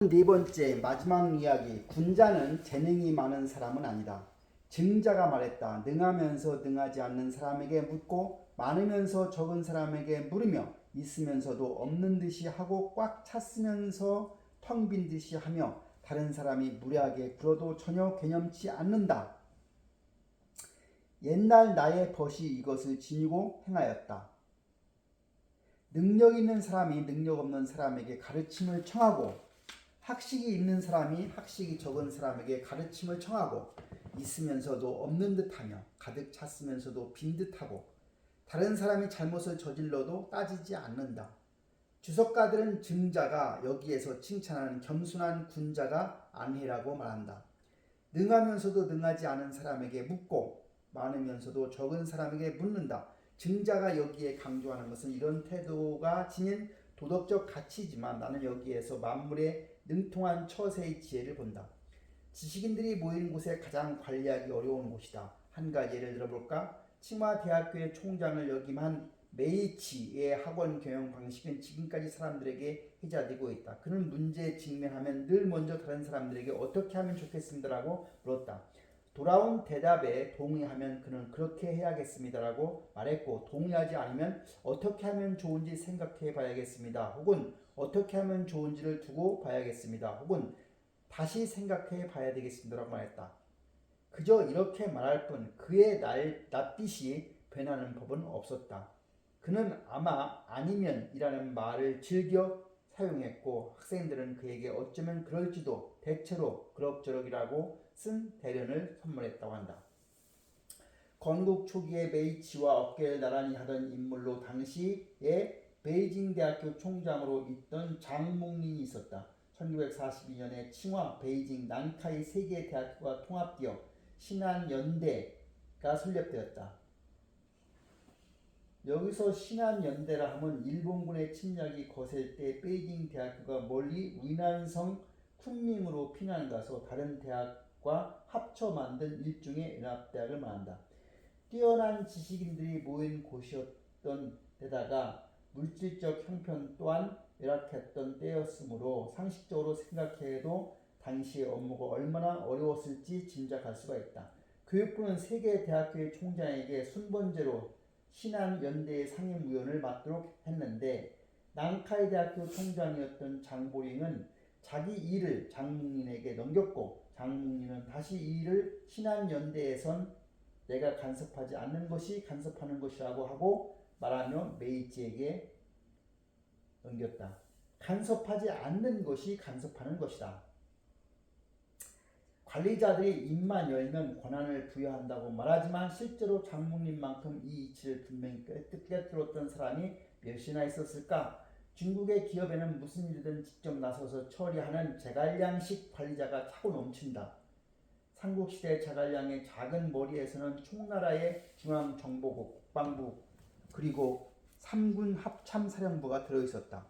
네 번째 마지막 이야기. 군자는 재능이 많은 사람은 아니다. 증자가 말했다. 능하면서 능하지 않는 사람에게 묻고 많으면서 적은 사람에게 물으며 있으면서도 없는 듯이 하고 꽉 찼으면서 텅 빈 듯이 하며 다른 사람이 무례하게 굴어도 전혀 개념치 않는다. 옛날 나의 벗이 이것을 지니고 행하였다. 능력 있는 사람이 능력 없는 사람에게 가르침을 청하고 학식이 있는 사람이 학식이 적은 사람에게 가르침을 청하고 있으면서도 없는 듯하며 가득 찼으면서도 빈 듯하고 다른 사람이 잘못을 저질러도 따지지 않는다. 주석가들은 증자가 여기에서 칭찬하는 겸손한 군자가 아니라고 말한다. 능하면서도 능하지 않은 사람에게 묻고 많으면서도 적은 사람에게 묻는다. 증자가 여기에 강조하는 것은 이런 태도가 지닌 도덕적 가치이지만 나는 여기에서 만물의 능통한 처세의 지혜를 본다. 지식인들이 모이는 곳에 가장 관리하기 어려운 곳이다. 한 가지 예를 들어볼까? 칭화대학교의 총장을 역임한 메이치의 학원 경영 방식은 지금까지 사람들에게 회자되고 있다. 그는 문제에 직면하면 늘 먼저 다른 사람들에게 어떻게 하면 좋겠습니다라고 물었다. 돌아온 대답에 동의하면 그는 그렇게 해야겠습니다라고 말했고, 동의하지 않으면 어떻게 하면 좋은지 생각해 봐야겠습니다. 혹은 어떻게 하면 좋은지를 두고 봐야겠습니다. 혹은 다시 생각해 봐야 되겠습니다라고 말했다. 그저 이렇게 말할 뿐 그의 낯빛이 변하는 법은 없었다. 그는 아마 아니면이라는 말을 즐겨 사용했고 학생들은 그에게 어쩌면 그럴지도 대체로 그럭저럭이라고 쓴 대련을 선물했다고 한다. 건국 초기에 메이치와 어깨를 나란히 하던 인물로 당시에 베이징 대학교 총장으로 있던 장몽린이 있었다. 1942년에 칭화, 베이징, 난카이 세 개 대학교가 통합되어 신한연대가 설립되었다. 여기서 신한연대라 하면 일본군의 침략이 거셀 때 베이징 대학교가 멀리 위난성 쿤밍으로 피난 가서 다른 대학과 합쳐 만든 일종의 연합대학을 말한다. 뛰어난 지식인들이 모인 곳이었던 데다가 물질적 형편 또한 열악했던 때였으므로 상식적으로 생각해도 당시의 업무가 얼마나 어려웠을지 짐작할 수가 있다. 교육부는 세계 대학교의 총장에게 순번제로 신한연대의 상임위원을 맡도록 했는데 난카이 대학교 총장이었던 장보링은 자기 일을 장묵린에게 넘겼고 장묵린은 다시 이 일을 신한연대에선 내가 간섭하지 않는 것이 간섭하는 것이라고 하고 말하며 메이지에게 넘겼다. 간섭하지 않는 것이 간섭하는 것이다. 관리자들이 입만 열면 권한을 부여한다고 말하지만 실제로 장묵린만큼 이 이치를 분명히 꿰뚫었던 사람이 몇이나 있었을까? 중국의 기업에는 무슨 일이든 직접 나서서 처리하는 제갈량식 관리자가 차고 넘친다. 삼국시대 자갈량의 작은 머리에서는 총나라의 중앙정보국, 국방부, 그리고 3군 합참사령부가 들어있었다.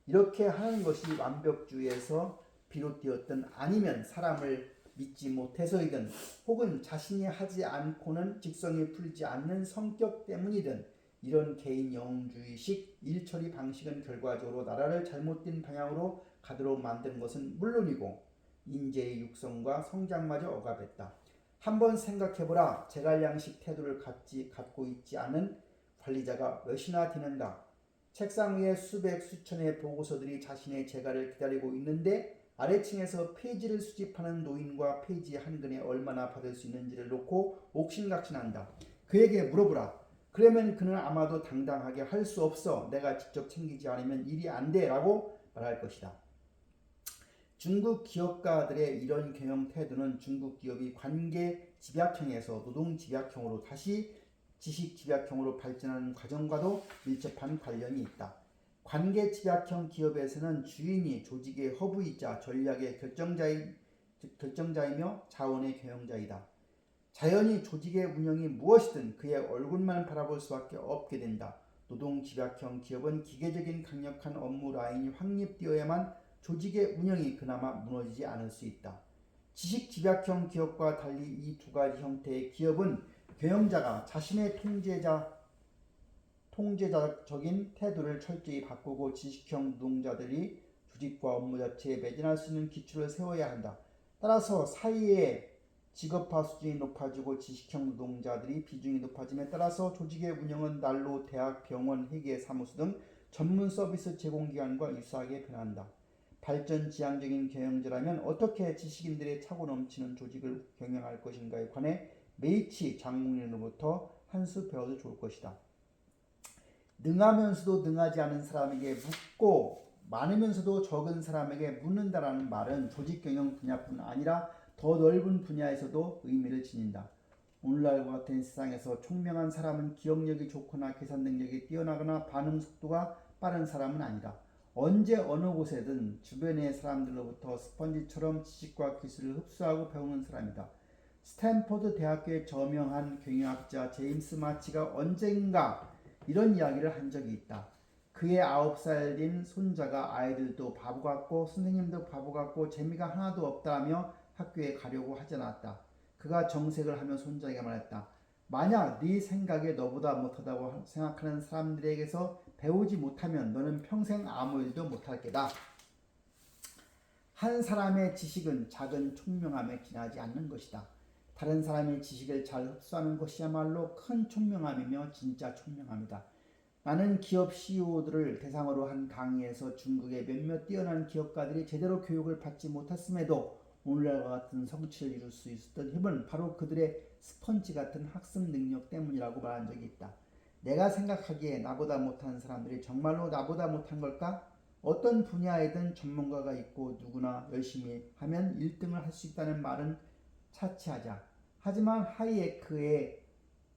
이렇게 하는 것이 완벽주의에서 비롯되었든 아니면 사람을 믿지 못해서이든 혹은 자신이 하지 않고는 직성이 풀리지 않는 성격 때문이든 이런 개인 영웅주의식 일처리 방식은 결과적으로 나라를 잘못된 방향으로 가도록 만드는 것은 물론이고 인재의 육성과 성장마저 억압했다. 한번 생각해보라. 제갈량식 태도를 갖고 있지 않은 관리자가 몇이나 되는가. 책상 위에 수백 수천의 보고서들이 자신의 재갈을 기다리고 있는데 아래층에서 페이지를 수집하는 노인과 페이지 한 근에 얼마나 받을 수 있는지를 놓고 옥신각신한다. 그에게 물어보라. 그러면 그는 아마도 당당하게 할 수 없어. 내가 직접 챙기지 않으면 일이 안 돼 라고 말할 것이다. 중국 기업가들의 이런 경영 태도는 중국 기업이 관계 집약형에서 노동 집약형으로 다시 지식 집약형으로 발전하는 과정과도 밀접한 관련이 있다. 관계 집약형 기업에서는 주인이 조직의 허브이자 전략의 결정자이며 자원의 경영자이다. 자연히 조직의 운영이 무엇이든 그의 얼굴만 바라볼 수밖에 없게 된다. 노동 집약형 기업은 기계적인 강력한 업무 라인이 확립되어야만 조직의 운영이 그나마 무너지지 않을 수 있다. 지식 집약형 기업과 달리 이 두 가지 형태의 기업은 경영자가 자신의 통제자적인 태도를 철저히 바꾸고 지식형 노동자들이 구직과 업무 자체에 매진할 수 있는 기초를 세워야 한다. 따라서 사이에 직업화 수준이 높아지고 지식형 노동자들이 비중이 높아짐에 따라서 조직의 운영은 난로, 대학, 병원, 회계, 사무소 등 전문 서비스 제공기관과 유사하게 변한다. 발전지향적인 경영자라면 어떻게 지식인들의 차고 넘치는 조직을 경영할 것인가에 관해 메이치 장군님으로부터 한 수 배워도 좋을 것이다. 능하면서도 능하지 않은 사람에게 묻고 많으면서도 적은 사람에게 묻는다라는 말은 조직 경영 분야뿐 아니라 더 넓은 분야에서도 의미를 지닌다. 오늘날과 같은 세상에서 총명한 사람은 기억력이 좋거나 계산 능력이 뛰어나거나 반응 속도가 빠른 사람은 아니다. 언제 어느 곳에든 주변의 사람들로부터 스펀지처럼 지식과 기술을 흡수하고 배우는 사람이다. 스탠퍼드 대학교의 저명한 경영학자 제임스 마치가 언젠가 이런 이야기를 한 적이 있다. 그의 9살인 손자가 아이들도 바보 같고 선생님도 바보 같고 재미가 하나도 없다며 학교에 가려고 하지 않았다. 그가 정색을 하며 손자에게 말했다. 만약 네 생각에 너보다 못하다고 생각하는 사람들에게서 배우지 못하면 너는 평생 아무 일도 못할 게다. 한 사람의 지식은 작은 총명함에 지나지 않는 것이다. 다른 사람의 지식을 잘 흡수하는 것이야말로 큰 총명함이며 진짜 총명함이다. 나는 기업 CEO들을 대상으로 한 강의에서 중국의 몇몇 뛰어난 기업가들이 제대로 교육을 받지 못했음에도 오늘날과 같은 성취를 이룰 수 있었던 힘은 바로 그들의 스펀지 같은 학습 능력 때문이라고 말한 적이 있다. 내가 생각하기에 나보다 못한 사람들이 정말로 나보다 못한 걸까? 어떤 분야에든 전문가가 있고 누구나 열심히 하면 1등을 할 수 있다는 말은 차치하자. 하지만 하이에크의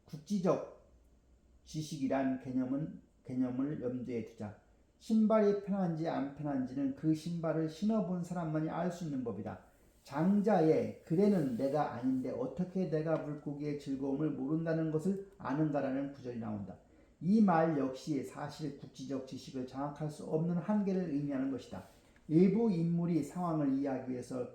국지적 지식이란 개념을 염두에 두자. 신발이 편한지 안 편한지는 그 신발을 신어본 사람만이 알 수 있는 법이다. 장자의 그대는 내가 아닌데 어떻게 내가 물고기의 즐거움을 모른다는 것을 아는가라는 구절이 나온다. 이 말 역시 사실 국지적 지식을 장악할 수 없는 한계를 의미하는 것이다. 일부 인물이 상황을 이해하기 위해서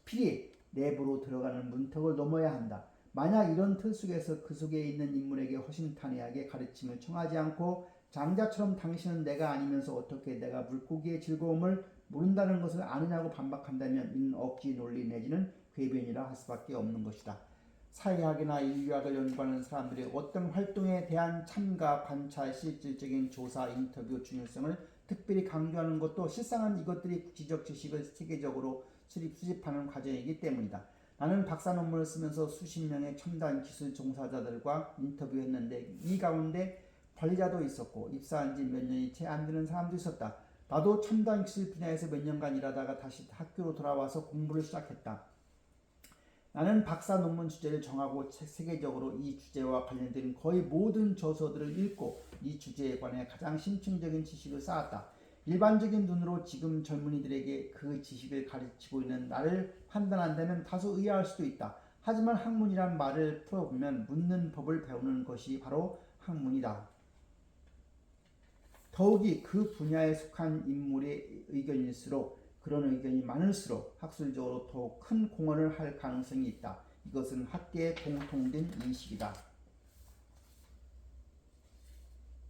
필히 내부로 들어가는 문턱을 넘어야 한다. 만약 이런 틀 속에서 그 속에 있는 인물에게 허심탄회하게 가르침을 청하지 않고 장자처럼 당신은 내가 아니면서 어떻게 내가 물고기의 즐거움을 모른다는 것을 아느냐고 반박한다면 이는 억지 논리 내지는 궤변이라 할 수밖에 없는 것이다. 사회학이나 인류학을 연구하는 사람들이 어떤 활동에 대한 참가, 관찰, 실질적인 조사, 인터뷰 중요성을 특별히 강조하는 것도 실상은 이것들이 국지적 지식을 세계적으로 수집하는 과정이기 때문이다. 나는 박사 논문을 쓰면서 수십 명의 첨단 기술 종사자들과 인터뷰했는데 이 가운데 관리자도 있었고 입사한 지 몇 년이 채 안 되는 사람도 있었다. 나도 첨단 기술 분야에서 몇 년간 일하다가 다시 학교로 돌아와서 공부를 시작했다. 나는 박사 논문 주제를 정하고 세계적으로 이 주제와 관련된 거의 모든 저서들을 읽고 이 주제에 관해 가장 심층적인 지식을 쌓았다. 일반적인 눈으로 지금 젊은이들에게 그 지식을 가르치고 있는 나를 판단한다면 다소 의아할 수도 있다. 하지만 학문이란 말을 풀어보면 묻는 법을 배우는 것이 바로 학문이다. 더욱이 그 분야에 속한 인물의 의견일수록 그런 의견이 많을수록 학술적으로 더욱 큰 공헌을 할 가능성이 있다. 이것은 학계의 공통된 인식이다.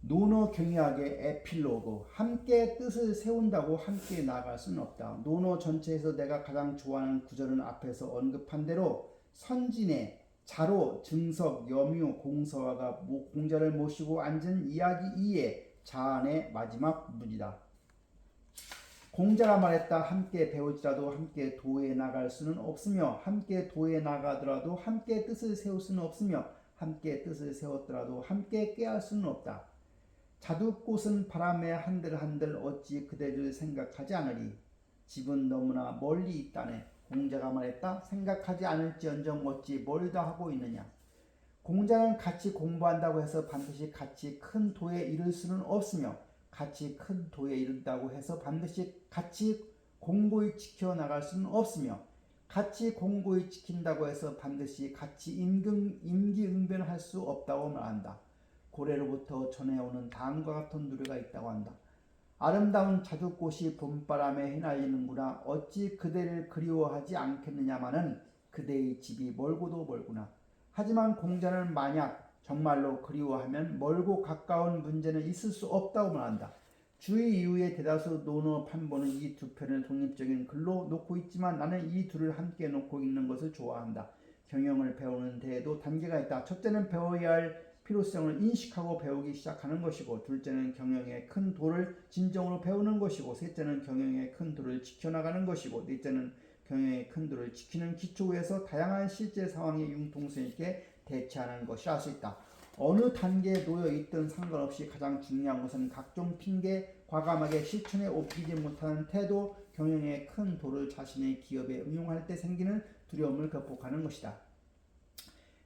논어 경의학의 에필로그. 함께 뜻을 세운다고 함께 나아갈 수는 없다. 논어 전체에서 내가 가장 좋아하는 구절은 앞에서 언급한 대로 선진의 자로, 증석, 염유, 공서화가 공자를 모시고 앉은 이야기 2의 자안의 마지막 문이다. 공자가 말했다. 함께 배울지라도 함께 도에 나갈 수는 없으며 함께 도에 나가더라도 함께 뜻을 세울 수는 없으며 함께 뜻을 세웠더라도 함께 깨할 수는 없다. 자두꽃은 바람에 한들한들 어찌 그대를 생각하지 않으리. 집은 너무나 멀리 있다네. 공자가 말했다. 생각하지 않을지언정 어찌 멀다 하고 있느냐. 공자는 같이 공부한다고 해서 반드시 같이 큰 도에 이를 수는 없으며 같이 큰 도에 이른다고 해서 반드시 같이 공고히 지켜나갈 수는 없으며 같이 공고히 지킨다고 해서 반드시 같이 임기응변할 수 없다고 말한다. 고래로부터 전해오는 다음과 같은 노래가 있다고 한다. 아름다운 자두꽃이 봄바람에 휘날리는구나. 어찌 그대를 그리워하지 않겠느냐마는 그대의 집이 멀고도 멀구나. 하지만 공자는 만약 정말로 그리워하면 멀고 가까운 문제는 있을 수 없다고 말한다. 주의 이후에 대다수 논어 판본은 이 두 편을 독립적인 글로 놓고 있지만 나는 이 둘을 함께 놓고 읽는 것을 좋아한다. 경영을 배우는 데에도 단계가 있다. 첫째는 배워야 할 필요성을 인식하고 배우기 시작하는 것이고, 둘째는 경영의 큰 도를 진정으로 배우는 것이고, 셋째는 경영의 큰 도를 지켜나가는 것이고, 넷째는 경영의 큰 도를 지키는 기초 위에서 다양한 실제 상황에 융통성 있게 대처하는 것이라 할 수 있다. 어느 단계에 놓여 있든 상관없이 가장 중요한 것은 각종 핑계, 과감하게 실천에 옮기지 못하는 태도, 경영의 큰 도를 자신의 기업에 응용할 때 생기는 두려움을 극복하는 것이다.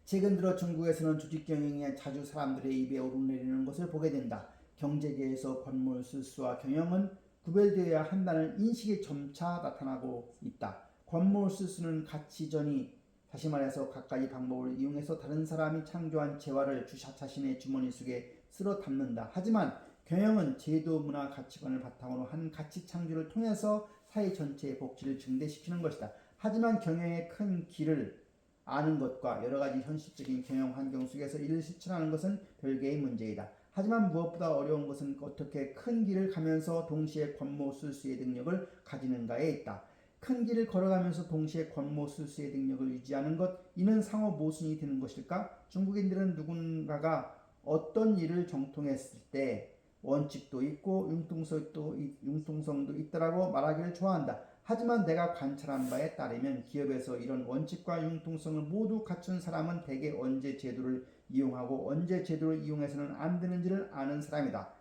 최근 들어 중국에서는 조직 경영에 자주 사람들의 입에 오르내리는 것을 보게 된다. 경제계에서 권모술수와 경영은 구별되어야 한다는 인식이 점차 나타나고 있다. 권모술수는 가치전이, 다시 말해서 각가지 방법을 이용해서 다른 사람이 창조한 재화를 자신의 주머니 속에 쓸어 담는다. 하지만 경영은 제도, 문화, 가치관을 바탕으로 한 가치 창조를 통해서 사회 전체의 복지를 증대시키는 것이다. 하지만 경영의 큰 길을 아는 것과 여러 가지 현실적인 경영 환경 속에서 이를 실천하는 것은 별개의 문제이다. 하지만 무엇보다 어려운 것은 어떻게 큰 길을 가면서 동시에 권모술수의 능력을 가지는가에 있다. 큰 길을 걸어가면서 동시에 권모술수의 능력을 유지하는 것, 이는 상호 모순이 되는 것일까? 중국인들은 누군가가 어떤 일을 정통했을 때 원칙도 있고 융통성도 있다라고 말하기를 좋아한다. 하지만 내가 관찰한 바에 따르면 기업에서 이런 원칙과 융통성을 모두 갖춘 사람은 대개 언제 제도를 이용하고 언제 제도를 이용해서는 안 되는지를 아는 사람이다.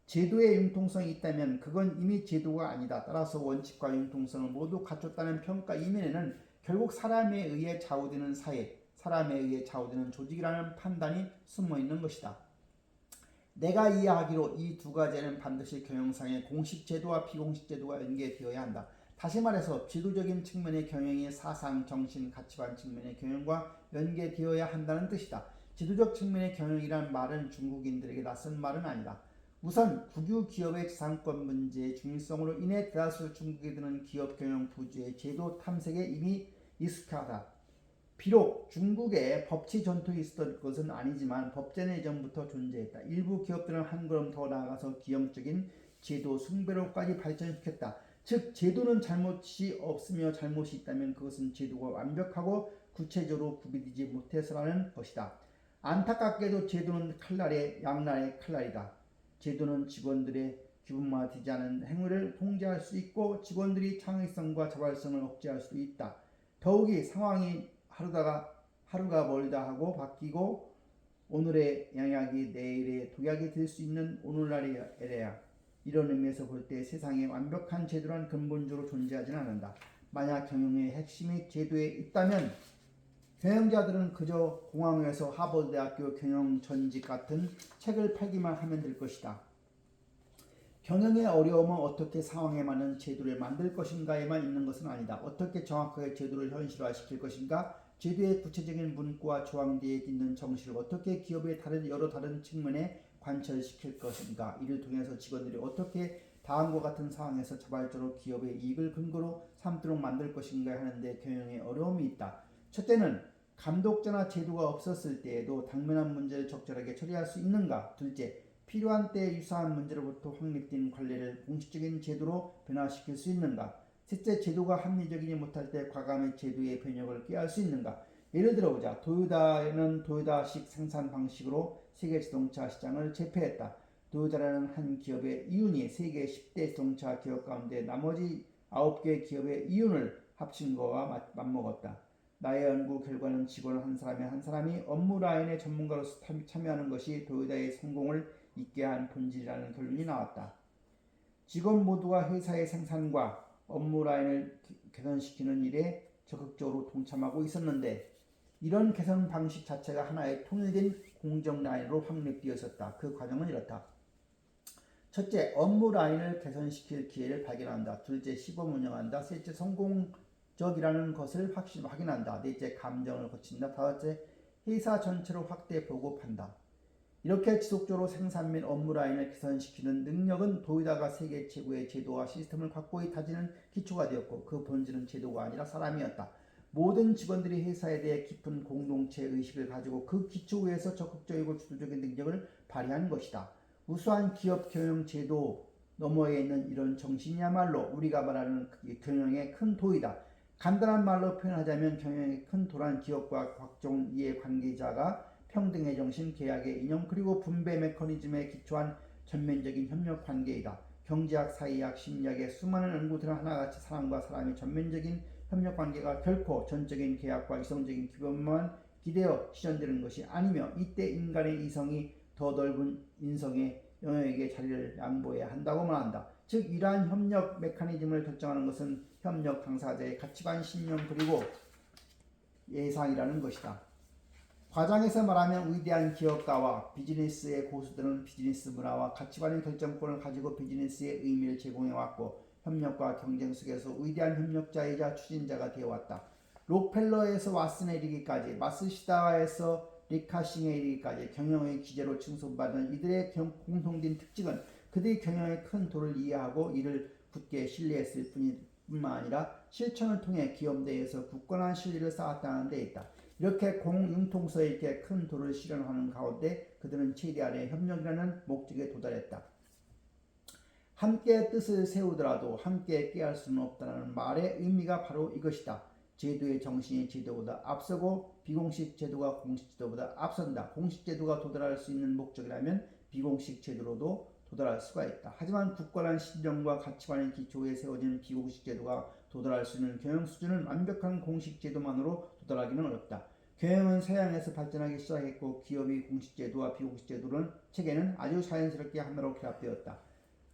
제도에 융통성이 있다면 그건 이미 제도가 아니다. 따라서 원칙과 융통성을 모두 갖췄다는 평가 이면에는 결국 사람에 의해 좌우되는 사회, 사람에 의해 좌우되는 조직이라는 판단이 숨어있는 것이다. 내가 이해하기로 이 두 가지는 반드시 경영상의 공식 제도와 비공식 제도가 연계되어야 한다. 다시 말해서 지도적인 측면의 경영이 사상, 정신, 가치관 측면의 경영과 연계되어야 한다는 뜻이다. 지도적 측면의 경영이란 말은 중국인들에게 낯선 말은 아니다. 우선 국유 기업의 지상권 문제의 중요성으로 인해 대다수 중국인들은 기업 경영 부주의 제도 탐색에 이미 익숙하다. 비록 중국에 법치 전통이 있었던 것은 아니지만 법제는 이전부터 존재했다. 일부 기업들은 한 걸음 더 나아가서 기형적인 제도 숭배로까지 발전시켰다. 즉 제도는 잘못이 없으며 잘못이 있다면 그것은 제도가 완벽하고 구체적으로 구비되지 못해서라는 것이다. 안타깝게도 제도는 양날의 칼날이다. 제도는 직원들의 규범화되지 않은 행위를 통제할 수 있고 직원들이 창의성과 자발성을 억제할 수도 있다. 더욱이 상황이 하루가 멀다 하고 바뀌고 오늘의 양약이 내일의 독약이 될 수 있는 오늘날의 에레야. 이런 의미에서 볼 때 세상에 완벽한 제도란 근본적으로 존재하지는 않는다. 만약 경영의 핵심이 제도에 있다면 경영자들은 그저 공항에서 하버드대학교 경영 전직 같은 책을 팔기만 하면 될 것이다. 경영의 어려움은 어떻게 상황에 맞는 제도를 만들 것인가에만 있는 것은 아니다. 어떻게 정확하게 제도를 현실화시킬 것인가? 제도의 구체적인 문구와 조항 뒤에 있는 정신을 어떻게 기업의 여러 다른 측면에 관철시킬 것인가? 이를 통해서 직원들이 어떻게 다음과 같은 상황에서 자발적으로 기업의 이익을 근거로 삼도록 만들 것인가 하는데 경영에 어려움이 있다. 첫째는 감독자나 제도가 없었을 때에도 당면한 문제를 적절하게 처리할 수 있는가? 둘째, 필요한 때에 유사한 문제로부터 확립된 관례를 공식적인 제도로 변화시킬 수 있는가? 셋째, 제도가 합리적이지 못할 때 과감히 제도의 변혁을 꾀할 수 있는가? 예를 들어보자. 토요타는 토요타식 생산 방식으로 세계 자동차 시장을 제패했다. 토요타라는 한 기업의 이윤이 세계 10대 자동차 기업 가운데 나머지 9개 기업의 이윤을 합친 거와 맞먹었다. 나의 연구 결과는 직원 한 사람이 업무 라인의 전문가로서 참여하는 것이 토요타의 성공을 있게 한 본질이라는 결론이 나왔다. 직원 모두가 회사의 생산과 업무 라인을 개선시키는 일에 적극적으로 동참하고 있었는데 이런 개선 방식 자체가 하나의 통일된 공정 라인으로 확립되어 있었다. 그 과정은 이렇다. 첫째, 업무 라인을 개선시킬 기회를 발견한다. 둘째, 시범 운영한다. 셋째, 성공적이라는 것을 확인한다. 넷째, 감정을 거친다. 다섯째, 회사 전체로 확대 보급한다. 이렇게 지속적으로 생산 및 업무 라인을 개선시키는 능력은 토요타가 세계 최고의 제도와 시스템을 확고히 다지는 기초가 되었고 그 본질은 제도가 아니라 사람이었다. 모든 직원들이 회사에 대해 깊은 공동체 의식을 가지고 그 기초 위에서 적극적이고 주도적인 능력을 발휘한 것이다. 우수한 기업 경영 제도 너머에 있는 이런 정신이야말로 우리가 말하는 경영의 큰 도이다. 간단한 말로 표현하자면 경영의 큰 도란 기업과 각종 이해관계자가 평등의 정신, 계약의 이념, 그리고 분배 메커니즘에 기초한 전면적인 협력 관계이다. 경제학, 사회학, 심리학의 수많은 연구들은 하나같이 사람과 사람의 전면적인 협력 관계가 결코 전적인 계약과 이성적인 규범만 기대어 실현되는 것이 아니며 이때 인간의 이성이 더 넓은 인성의 영역에게 자리를 양보해야 한다고 말한다. 즉 이러한 협력 메커니즘을 결정하는 것은 협력 당사자의 가치관, 신념 그리고 예상이라는 것이다. 과장해서 말하면 위대한 기업가와 비즈니스의 고수들은 비즈니스 문화와 가치관의 결정권을 가지고 비즈니스의 의미를 제공해왔고 협력과 경쟁 속에서 위대한 협력자이자 추진자가 되어왔다. 록펠러에서 왓슨에 이르기까지, 마스시다에서 리카싱에 이르기까지 경영의 기재로 칭송받는 이들의 공통된 특징은 그들이 경영의 큰 도를 이해하고 이를 굳게 신뢰했을 뿐만 아니라 실천을 통해 기업 내에서 굳건한 신뢰를 쌓았다는 데 있다. 이렇게 공융통서에 이렇게 큰 도를 실현하는 가운데 그들은 최대한의 협력이라는 목적에 도달했다. 함께 뜻을 세우더라도 함께 깨할 수는 없다는 말의 의미가 바로 이것이다. 제도의 정신이 제도보다 앞서고 비공식 제도가 공식 제도보다 앞선다. 공식 제도가 도달할 수 있는 목적이라면 비공식 제도로도 도달할 수가 있다. 하지만 굳건한 신념과 가치관의 기초에 세워진 비공식 제도가 도달할 수 있는 경영 수준은 완벽한 공식 제도만으로 도달하기는 어렵다. 경영은 서양에서 발전하기 시작했고 기업의 공식 제도와 비공식 제도는 체계는 아주 자연스럽게 하나로 결합되었다.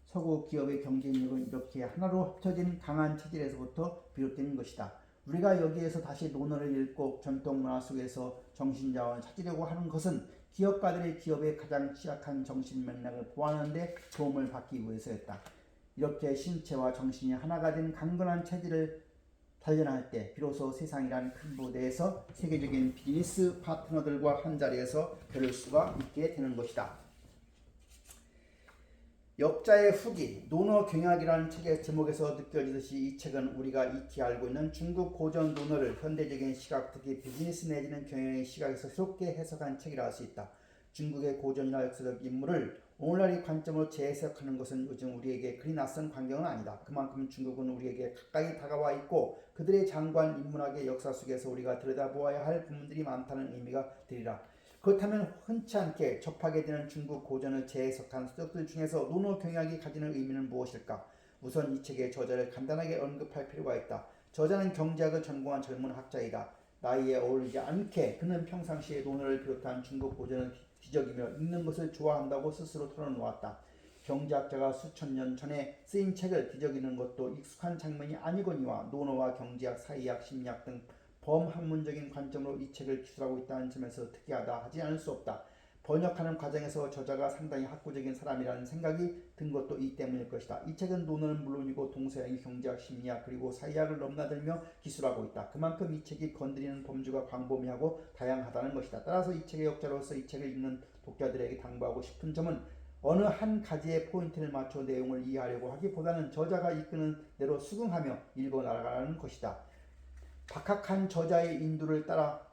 서구 기업의 경쟁력은 이렇게 하나로 합쳐진 강한 체질에서부터 비롯된 것이다. 우리가 여기에서 다시 논어를 읽고 전통 문화 속에서 정신자원을 찾으려고 하는 것은 기업가들의 기업의 가장 취약한 정신 맥락을 보완하는 데 도움을 받기 위해서였다. 이렇게 신체와 정신이 하나가 된 강건한 체질을 발견할 때 비로소 세상이란 큰 무대에서 세계적인 비즈니스 파트너들과 한자리에서 벼를 수가 있게 되는 것이다. 역자의 후기, 논어 경약이라는 책의 제목에서 느껴지듯이 이 책은 우리가 익히 알고 있는 중국 고전 논어를 현대적인 시각, 특히 비즈니스 내지는 경영의 시각에서 새롭게 해석한 책이라 할 수 있다. 중국의 고전이나 역사적 인물을 오늘날의 관점으로 재해석하는 것은 요즘 우리에게 그리 낯선 광경은 아니다. 그만큼 중국은 우리에게 가까이 다가와 있고 그들의 장관 인문학의 역사 속에서 우리가 들여다보아야 할 부분들이 많다는 의미가 되리라. 그렇다면 흔치 않게 접하게 되는 중국 고전을 재해석한 서적들 중에서 논어 경약이 가지는 의미는 무엇일까? 우선 이 책의 저자를 간단하게 언급할 필요가 있다. 저자는 경제학을 전공한 젊은 학자이다. 나이에 어울리지 않게 그는 평상시에 논어를 비롯한 중국 고전을 뒤적이며 읽는 것을 좋아한다고 스스로 털어놓았다. 경제학자가 수천 년 전에 쓰인 책을 뒤적이는 것도 익숙한 장면이 아니거니와 논어와 경제학, 사회학, 심리학 등 범학문적인 관점으로 이 책을 기술하고 있다는 점에서 특이하다 하지 않을 수 없다. 번역하는 과정에서 저자가 상당히 학구적인 사람이라는 생각이 든 것도 이 때문일 것이다. 이 책은 논어는 물론이고 동서양의 경제학, 심리학 그리고 사회학을 넘나들며 기술하고 있다. 그만큼 이 책이 건드리는 범주가 광범위하고 다양하다는 것이다. 따라서 이 책의 역자로서 이 책을 읽는 독자들에게 당부하고 싶은 점은 어느 한 가지의 포인트를 맞춰 내용을 이해하려고 하기보다는 저자가 이끄는 대로 수긍하며 읽어 나가라는 것이다. 박학한 저자의 인도를 따라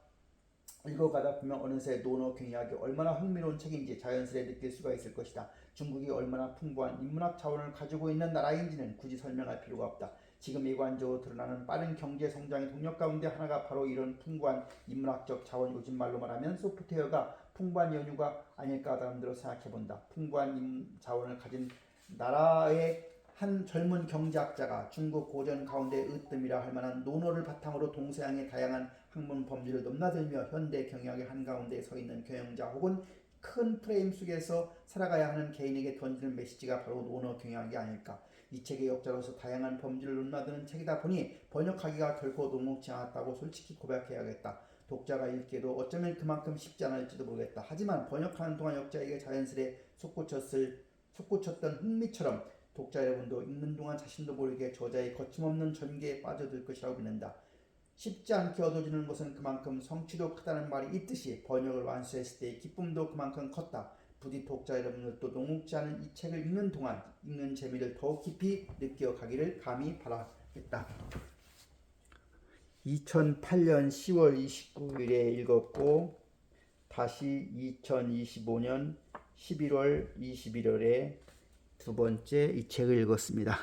읽어가다 보면 어느새 논어 경약이 얼마나 흥미로운 책인지 자연스레 느낄 수가 있을 것이다. 중국이 얼마나 풍부한 인문학 자원을 가지고 있는 나라인지는 굳이 설명할 필요가 없다. 지금 일관적으로 드러나는 빠른 경제 성장의 동력 가운데 하나가 바로 이런 풍부한 인문학적 자원, 요즘 말로 말하면 소프트웨어가 풍부한 연유가 아닐까 나름대로 생각해본다. 풍부한 자원을 가진 나라의 한 젊은 경제학자가 중국 고전 가운데 으뜸이라 할 만한 논어를 바탕으로 동서양의 다양한 학문 범주를 넘나들며 현대 경영의 한가운데 서 있는 경영자 혹은 큰 프레임 속에서 살아가야 하는 개인에게 던지는 메시지가 바로 논어 경영이 아닐까. 이 책의 역자로서 다양한 범주를 넘나드는 책이다 보니 번역하기가 결코 녹록지 않았다고 솔직히 고백해야겠다. 독자가 읽기에도 어쩌면 그만큼 쉽지 않을지도 모르겠다. 하지만 번역하는 동안 역자에게 자연스레 솟구쳤던 흥미처럼 독자 여러분도 읽는 동안 자신도 모르게 저자의 거침없는 전개에 빠져들 것이라고 믿는다. 쉽지 않게 얻어지는 것은 그만큼 성취도 크다는 말이 있듯이 번역을 완수했을 때의 기쁨도 그만큼 컸다. 부디 독자 여러분들도 녹록지 않은 이 책을 읽는 동안 읽는 재미를 더욱 깊이 느껴가기를 감히 바라겠다. 2008년 10월 29일에 읽었고 다시 2025년 11월 21일에 두 번째 이 책을 읽었습니다.